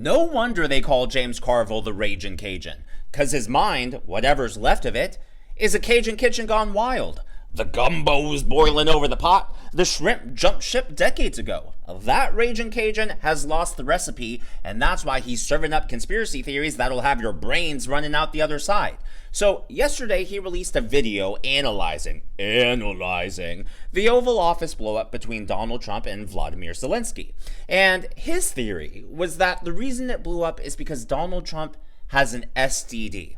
No wonder they call James Carville the Raging Cajun, because his mind, whatever's left of it, is a Cajun kitchen gone wild. The gumbo's boiling over the pot. The shrimp jumped ship decades ago. That Raging Cajun has lost the recipe, and that's why he's serving up conspiracy theories that'll have your brains running out the other side. So, yesterday he released a video analyzing the Oval Office blowup between Donald Trump and Vladimir Zelensky. And his theory was that the reason it blew up is because Donald Trump has an STD.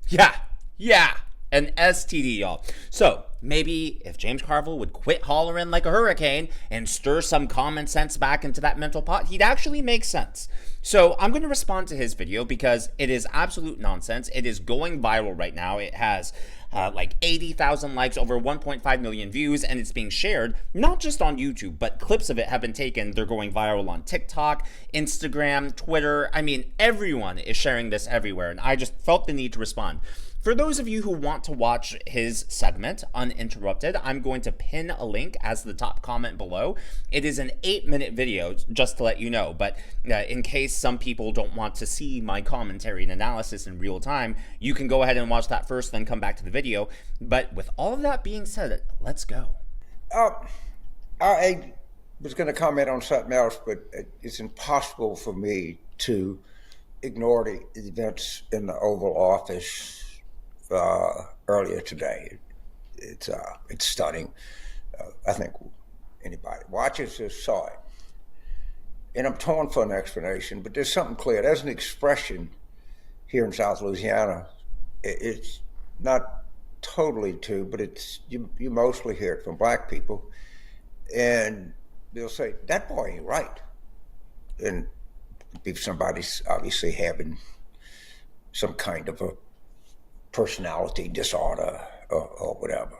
Yeah, an STD, y'all. So, maybe if James Carville would quit hollering like a hurricane and stir some common sense back into that mental pot, he'd actually make sense. So I'm going to respond to his video because it is absolute nonsense. It is going viral right now. It has like 80,000 likes, over 1.5 million views, and it's being shared not just on YouTube, but clips of it have been taken. They're going viral on TikTok, Instagram, Twitter. I mean, everyone is sharing this everywhere, and I just felt the need to respond. For those of you who want to watch his segment uninterrupted, I'm going to pin a link as the top comment below. It is an 8-minute video, just to let you know, but in case some people don't want to see my commentary and analysis in real time, you can go ahead and watch that first, then come back to the video. But with all of that being said, let's go. I was going to comment on something else, but it's impossible for me to ignore the events in the Oval Office earlier today. It's stunning. I think anybody watches this saw it. And I'm torn for an explanation, but there's something clear. There's an expression here in South Louisiana. It's not totally true, but it's you mostly hear it from black people. And they'll say, that boy ain't right. And somebody's obviously having some kind of a personality disorder or whatever.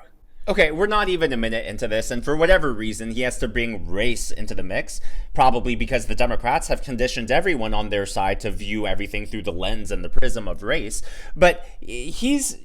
Okay, we're not even a minute into this, and for whatever reason, he has to bring race into the mix, probably because the Democrats have conditioned everyone on their side to view everything through the lens and the prism of race. But he's,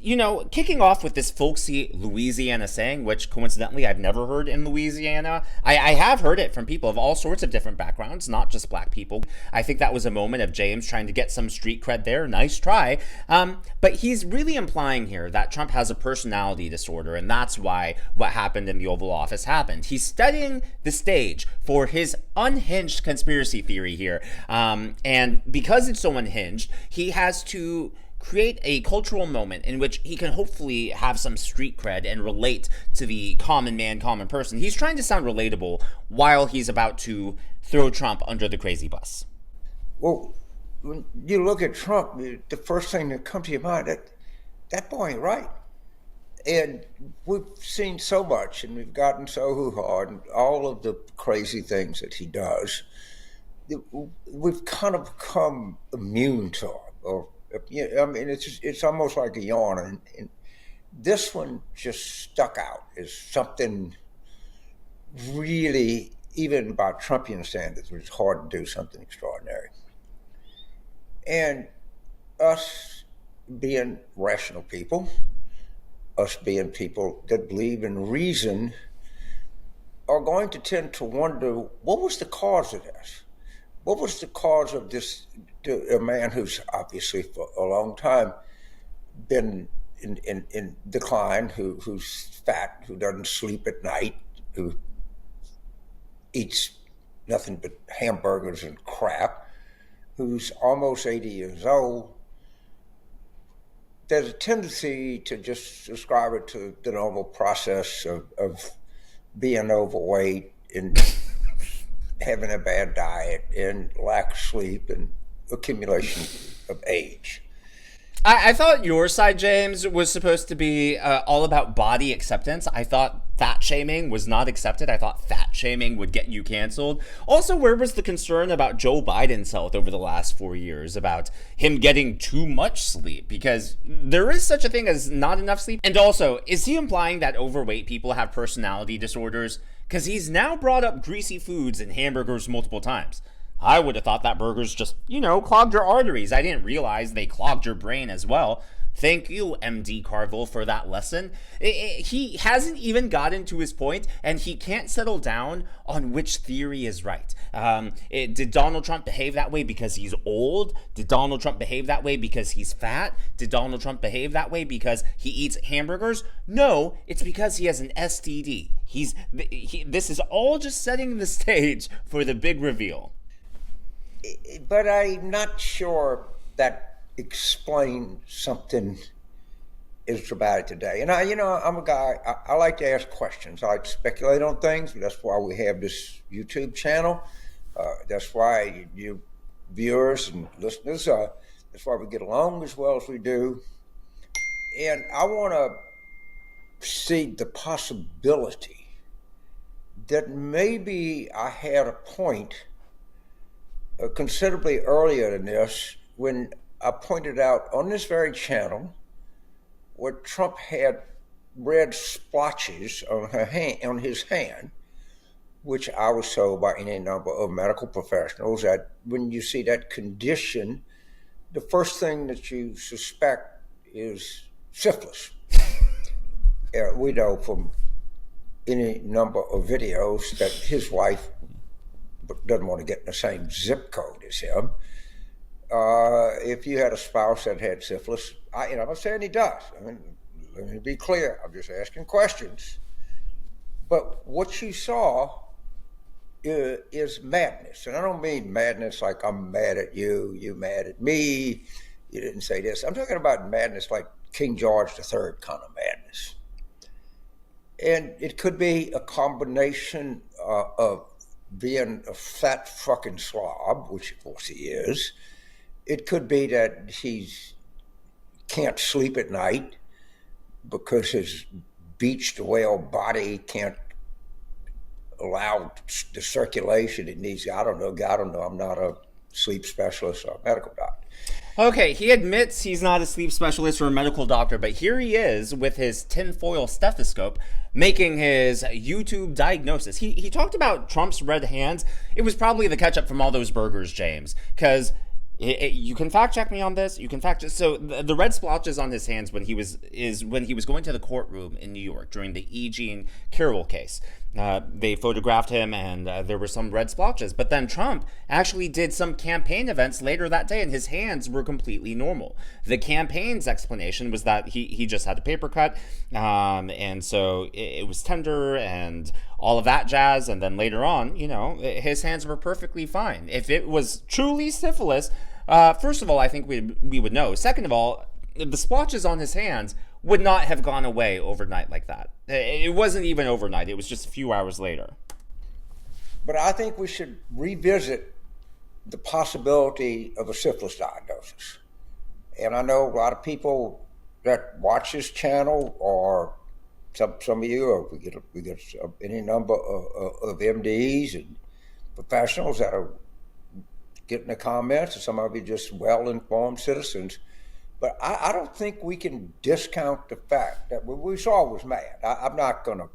kicking off with this folksy Louisiana saying, which coincidentally I've never heard in Louisiana. I have heard it from people of all sorts of different backgrounds, not just black people. I think that was a moment of James trying to get some street cred there. Nice try. But he's really implying here that Trump has a personality disorder, and that's why what happened in the Oval Office happened. He's studying the stage for his unhinged conspiracy theory here. And because it's so unhinged, he has to create a cultural moment in which he can hopefully have some street cred and relate to the common man, common person. He's trying to sound relatable while he's about to throw Trump under the crazy bus. Well, when you look at Trump, the first thing that comes to your mind, that boy ain't right. And we've seen so much, and we've gotten so hoo-hawed, and all of the crazy things that he does, we've kind of become immune to it. Or, it's almost like a yawn. And this one just stuck out as something really, even by Trumpian standards, was hard to do something extraordinary. And us being rational people, us being people that believe in reason, are going to tend to wonder, what was the cause of this? What was the cause of this? A man who's obviously for a long time been in decline, who's fat, who doesn't sleep at night, who eats nothing but hamburgers and crap, who's almost 80 years old. There's a tendency to just ascribe it to the normal process of being overweight and having a bad diet and lack of sleep and accumulation of age. I thought your side, James, was supposed to be all about body acceptance. I thought fat shaming was not accepted. I thought fat shaming would get you canceled. Also, where was the concern about Joe Biden's health over the last 4 years, about him getting too much sleep? Because there is such a thing as not enough sleep. And also, is he implying that overweight people have personality disorders? Because he's now brought up greasy foods and hamburgers multiple times. I would have thought that burgers just, clogged your arteries. I didn't realize they clogged your brain as well. Thank you, MD Carville, for that lesson. He hasn't even gotten to his point, and he can't settle down on which theory is right. Did Donald Trump behave that way because he's old? Did Donald Trump behave that way because he's fat? Did Donald Trump behave that way because he eats hamburgers? No, it's because he has an STD. This is all just setting the stage for the big reveal. But I'm not sure that explain something is about it today. And I'm a guy, I like to ask questions. I like to speculate on things. That's why we have this YouTube channel. That's why you viewers and listeners, that's why we get along as well as we do. And I want to see the possibility that maybe I had a point considerably earlier than this when I pointed out on this very channel where Trump had red splotches on his hand, which I was told by any number of medical professionals that when you see that condition, the first thing that you suspect is syphilis. We know from any number of videos that his wife doesn't want to get in the same zip code as him. If you had a spouse that had syphilis, I'm not saying he does. I mean, let me be clear. I'm just asking questions. But what you saw is madness. And I don't mean madness like I'm mad at you, you mad at me, you didn't say this. I'm talking about madness like King George III kind of madness. And it could be a combination of being a fat fucking slob, which of course he is. It could be that he can't sleep at night because his beached whale body can't allow the circulation it needs. I don't know. I'm not a sleep specialist or a medical doctor. Okay, he admits he's not a sleep specialist or a medical doctor, but here he is with his tinfoil stethoscope making his YouTube diagnosis. He talked about Trump's red hands. It was probably the ketchup from all those burgers, James, because you can fact check me on this. You can fact check. So the red splotches on his hands when he was going to the courtroom in New York during the E. Jean Carroll case. They photographed him, and there were some red splotches. But then Trump actually did some campaign events later that day, and his hands were completely normal. The campaign's explanation was that he just had a paper cut, and so it was tender and all of that jazz. And then later on, his hands were perfectly fine. If it was truly syphilis, first of all, I think we would know. Second of all, the splotches on his hands would not have gone away overnight like that. It wasn't even overnight. It was just a few hours later. But I think we should revisit the possibility of a syphilis diagnosis. And I know a lot of people that watch this channel, or some of you, or we get any number of MDs and professionals that are getting the comments, and some of you just well-informed citizens. But I don't think we can discount the fact that what we saw was mad. I'm not gonna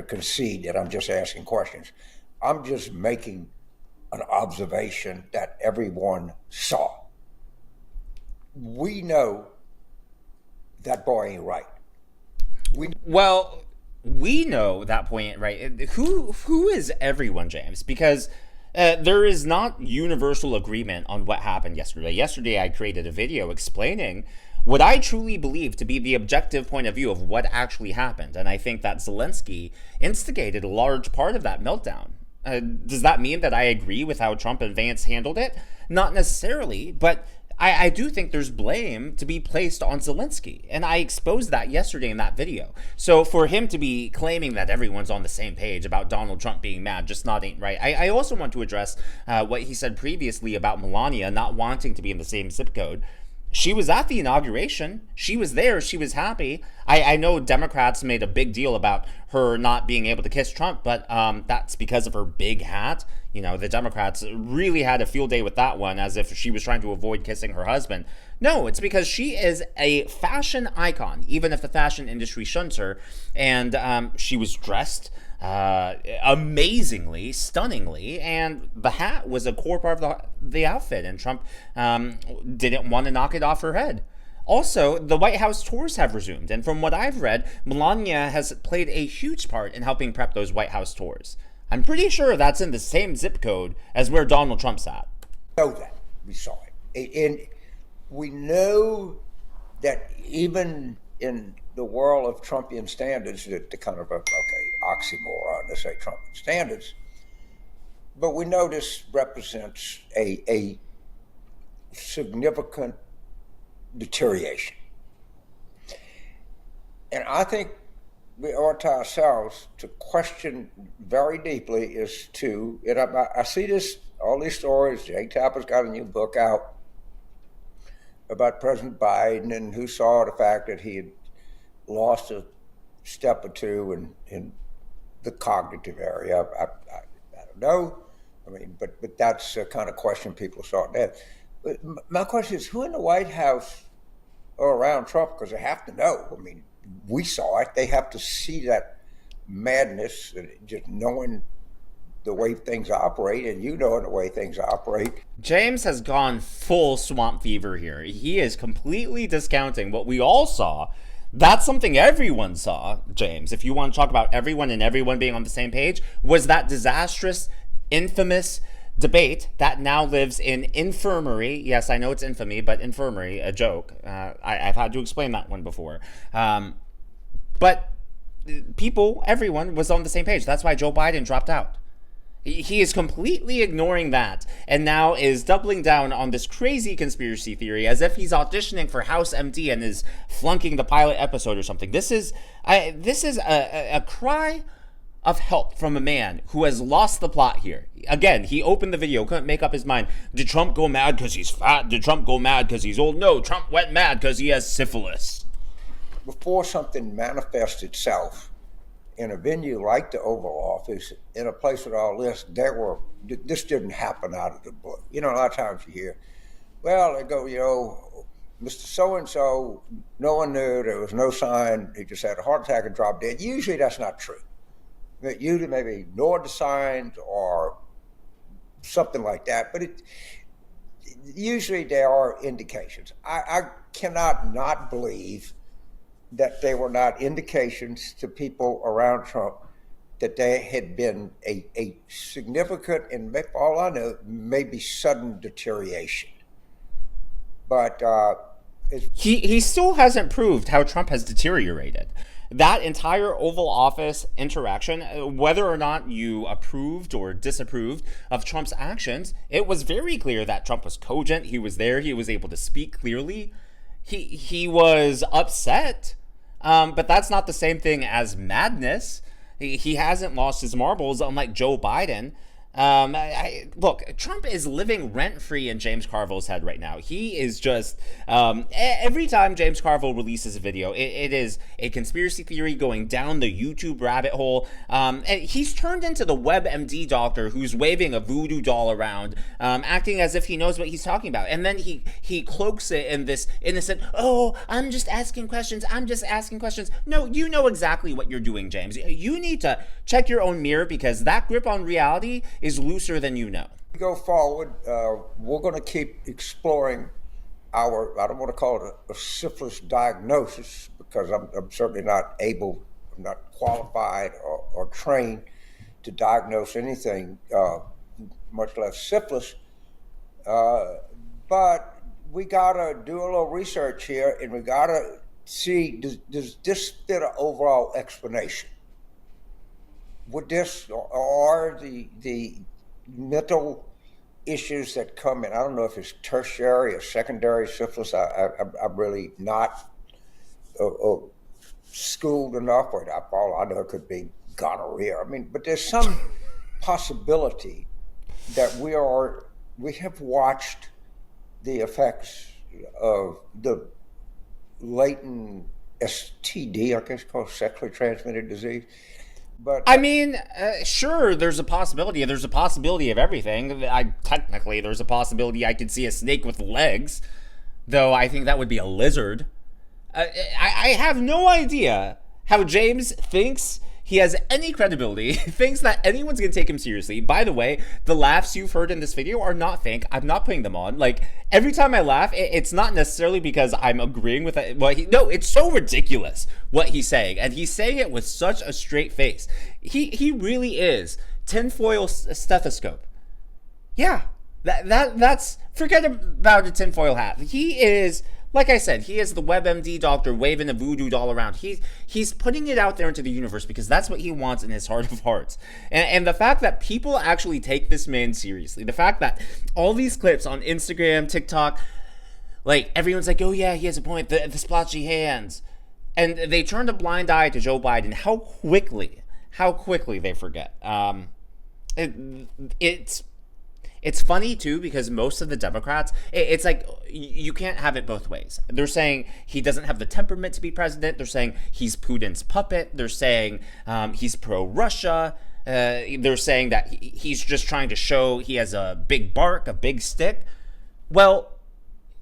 concede that I'm just asking questions. I'm just making an observation that everyone saw. We know that boy ain't right. We know that boy ain't right. Who is everyone, James? Because there is not universal agreement on what happened yesterday. Yesterday, I created a video explaining what I truly believe to be the objective point of view of what actually happened. And I think that Zelensky instigated a large part of that meltdown. Does that mean that I agree with how Trump and Vance handled it? Not necessarily, but I do think there's blame to be placed on Zelensky, and I exposed that yesterday in that video. So for him to be claiming that everyone's on the same page about Donald Trump being mad just not ain't right. I also want to address what he said previously about Melania not wanting to be in the same zip code. She was at the inauguration. She was there. She was happy. I know Democrats made a big deal about her not being able to kiss Trump, but that's because of her big hat. The Democrats really had a field day with that one, as if she was trying to avoid kissing her husband. No, it's because she is a fashion icon, even if the fashion industry shuns her. And she was dressed amazingly, stunningly, and the hat was a core part of the outfit, and Trump didn't want to knock it off her head. Also, the White House tours have resumed, and from what I've read, Melania has played a huge part in helping prep those White House tours. I'm pretty sure that's in the same zip code as where Donald Trump's at. Know that. We saw it. And we know that even in the world of Trumpian standards, that the kind of, oxymoron to say Trumpian standards, but we know this represents a significant deterioration. And I think we owe it to ourselves to question very deeply and I see this, all these stories. Jake Tapper's got a new book out about President Biden and who saw the fact that he had lost a step or two in the cognitive area. I don't know. I mean, but that's the kind of question people start to ask. But my question is, who in the White House are around Trump? Because they have to know. I mean, we saw it. They have to see that madness, just knowing the way things operate, and the way things operate. James has gone full swamp fever here. He is completely discounting what we all saw. That's something everyone saw, James. If you want to talk about everyone and everyone being on the same page, was that disastrous, infamous debate that now lives in infirmary. Yes, I know it's infamy, but infirmary, a joke. I've had to explain that one before. But everyone was on the same page. That's why Joe Biden dropped out. He is completely ignoring that and now is doubling down on this crazy conspiracy theory as if he's auditioning for House MD and is flunking the pilot episode or something. This is a cry of help from a man who has lost the plot here. Again, he opened the video, couldn't make up his mind. Did Trump go mad because he's fat? Did Trump go mad because he's old? No, Trump went mad because he has syphilis. Before something manifests itself in a venue like the Oval Office, in a place with all this, this didn't happen out of the blue. A lot of times you hear, well, they go, Mr. So-and-so, no one knew, there was no sign, he just had a heart attack and dropped dead. Usually that's not true. Usually maybe ignored the signs or something like that, but usually there are indications. I cannot not believe that there were not indications to people around Trump that there had been a significant, and all I know, maybe sudden deterioration. But he still hasn't proved how Trump has deteriorated. That entire Oval Office interaction, whether or not you approved or disapproved of Trump's actions, it was very clear that Trump was cogent. He was there. He was able to speak clearly. He was upset, but that's not the same thing as madness. He hasn't lost his marbles, unlike Joe Biden. Look, Trump is living rent-free in James Carville's head right now. He is just, every time James Carville releases a video, it is a conspiracy theory going down the YouTube rabbit hole. And he's turned into the WebMD doctor who's waving a voodoo doll around, acting as if he knows what he's talking about. And then he cloaks it in this innocent, oh, I'm just asking questions. No, you know exactly what you're doing, James. You need to check your own mirror, because that grip on reality is looser than you know. Go forward, we're going to keep exploring I don't want to call it a syphilis diagnosis, because I'm certainly not able, I'm not qualified or trained to diagnose anything, much less syphilis. But we got to do a little research here, and we got to see, does this fit an overall explanation? Would this, or the mental issues that come in, I don't know if it's tertiary or secondary syphilis, I'm really not schooled enough, or all I know it could be gonorrhea. I mean, but there's some possibility that we have watched the effects of the latent STD, I guess called sexually transmitted disease. But I mean, sure, there's a possibility. There's a possibility of everything. Technically, there's a possibility I could see a snake with legs, though I think that would be a lizard. I have no idea how James thinks he has any credibility, thinks that anyone's gonna take him seriously. By the way, the laughs you've heard in this video are not fake. I'm not putting them on. Like, every time I laugh, it's not necessarily because I'm agreeing with it. Well, no, it's so ridiculous what he's saying, and he's saying it with such a straight face. He really is tinfoil stethoscope. Yeah, that's forget about a tinfoil hat. He is, like I said, he is the WebMD doctor waving a voodoo doll around. He's putting it out there into the universe because that's what he wants in his heart of hearts. And the fact that people actually take this man seriously, the fact that all these clips on Instagram, TikTok, like, everyone's like, oh yeah, he has a point, the splotchy hands. And they turned a blind eye to Joe Biden. How quickly they forget. It's funny too because most of the Democrats, it's like you can't have it both ways. They're saying he doesn't have the temperament to be president. They're saying he's Putin's puppet. They're saying he's pro-Russia. They're saying that he's just trying to show he has a big bark, a big stick. Well,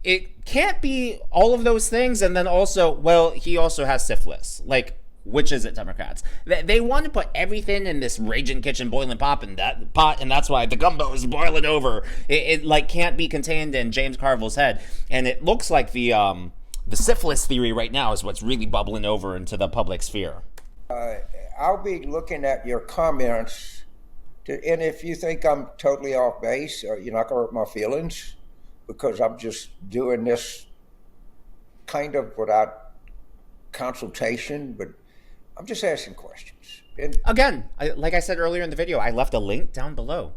it can't be all of those things. And then also, well, he also has syphilis. Like, which is it, Democrats? They want to put everything in this raging kitchen boiling pot, and that's why the gumbo is boiling over. It like can't be contained in James Carville's head, and it looks like the syphilis theory right now is what's really bubbling over into the public sphere. I'll be looking at your comments, and if you think I'm totally off base, you're not going to hurt my feelings, because I'm just doing this kind of without consultation, but I'm just asking questions. And again, like I said earlier in the video, I left a link down below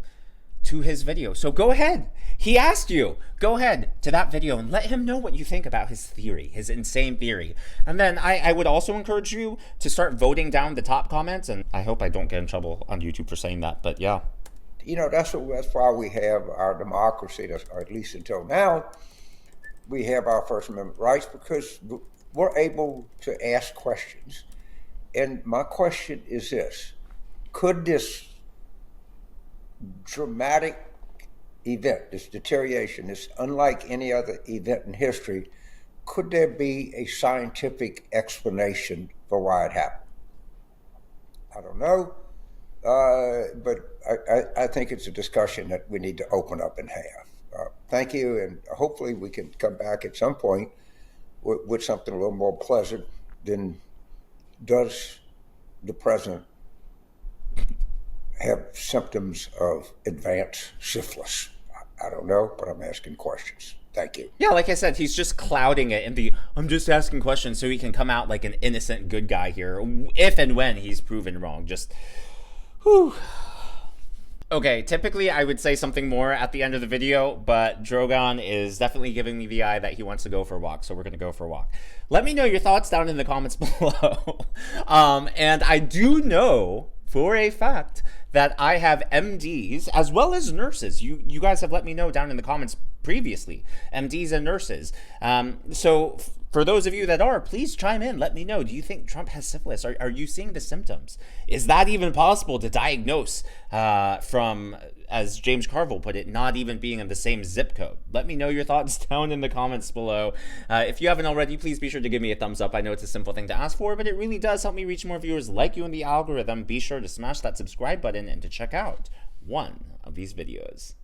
to his video. So go ahead. He asked you. Go ahead to that video and let him know what you think about his theory, his insane theory. And then I would also encourage you to start voting down the top comments. And I hope I don't get in trouble on YouTube for saying that. But yeah. You know, that's why we have our democracy, or at least until now, we have our First Amendment rights, because we're able to ask questions. And my question is this: could this dramatic event, this deterioration, this unlike any other event in history, could there be a scientific explanation for why it happened? I don't know, but I think it's a discussion that we need to open up and have. Thank you, and hopefully we can come back at some point with something a little more pleasant than, does the president have symptoms of advanced syphilis? I don't know, but I'm asking questions. Thank you. Yeah, like I said, he's just clouding it and I'm just asking questions so he can come out like an innocent good guy here, if and when he's proven wrong. Just, whew. Okay, typically I would say something more at the end of the video, but Drogon is definitely giving me the eye that he wants to go for a walk, so we're going to go for a walk. Let me know your thoughts down in the comments below. And I do know for a fact that I have MDs as well as nurses. You guys have let me know down in the comments previously, MDs and nurses. So for those of you that are, please chime in. Let me know. Do you think Trump has syphilis? Are you seeing the symptoms? Is that even possible to diagnose from, as James Carville put it, not even being in the same zip code? Let me know your thoughts down in the comments below. If you haven't already, please be sure to give me a thumbs up. I know it's a simple thing to ask for, but it really does help me reach more viewers like you in the algorithm. Be sure to smash that subscribe button and to check out one of these videos.